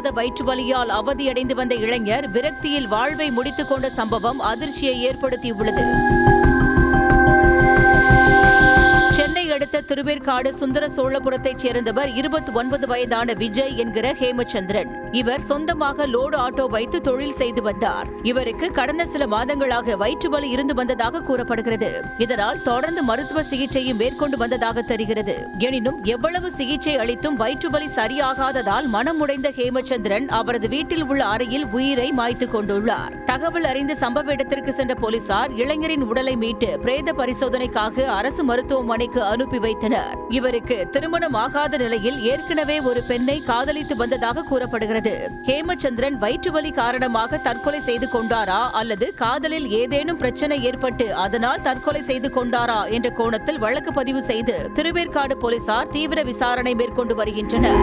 மாத வயிற்று வலியால் அவதியடைந்து வந்த இளைஞர் விரக்தியில் வாழ்வை முடித்துக் கொண்ட சம்பவம் அதிர்ச்சியை ஏற்படுத்தியுள்ளது. சென்னை அடுத்த திருவேற்காடு சுந்தர சோழபுரத்தைச் சேர்ந்தவர் 29 வயதான விஜய் என்கிற ஹேமச்சந்திரன். இவர் சொந்தமாக லோடு ஆட்டோ வைத்து தொழில் செய்து வந்தார். இவருக்கு கடந்த சில மாதங்களாக வயிற்று வலி இருந்து வந்ததாக கூறப்படுகிறது. இதனால் தொடர்ந்து மருத்துவ சிகிச்சையும் மேற்கொண்டு வந்ததாக தெரிகிறது. எனினும் எவ்வளவு சிகிச்சை அளித்தும் வயிற்று வலி சரியாகாததால் மனமுடைந்த ஹேமச்சந்திரன் அவரது வீட்டில் உள்ள அறையில் உயிரை மாய்த்துக் கொண்டுள்ளார். தகவல் அறிந்து சம்பவ இடத்திற்கு சென்ற போலீசார் இளைஞரின் உடலை மீட்டு பிரேத பரிசோதனைக்காக அரசு மருத்துவமனைக்கு அனுப்பி வைத்தனர். இவருக்கு திருமணம் ஆகாத நிலையில் ஏற்கனவே ஒரு பெண்ணை காதலித்து வந்ததாக கூறப்படுகிறது. ஹேமச்சந்திரன் வயிற்று வலி காரணமாக தற்கொலை செய்து கொண்டாரா அல்லது காதலில் ஏதேனும் பிரச்சனை ஏற்பட்டு அதனால் தற்கொலை செய்து கொண்டாரா என்ற கோணத்தில் வழக்கு பதிவு செய்து திருவேற்காடு போலீசார் தீவிர விசாரணை மேற்கொண்டு வருகின்றனர்.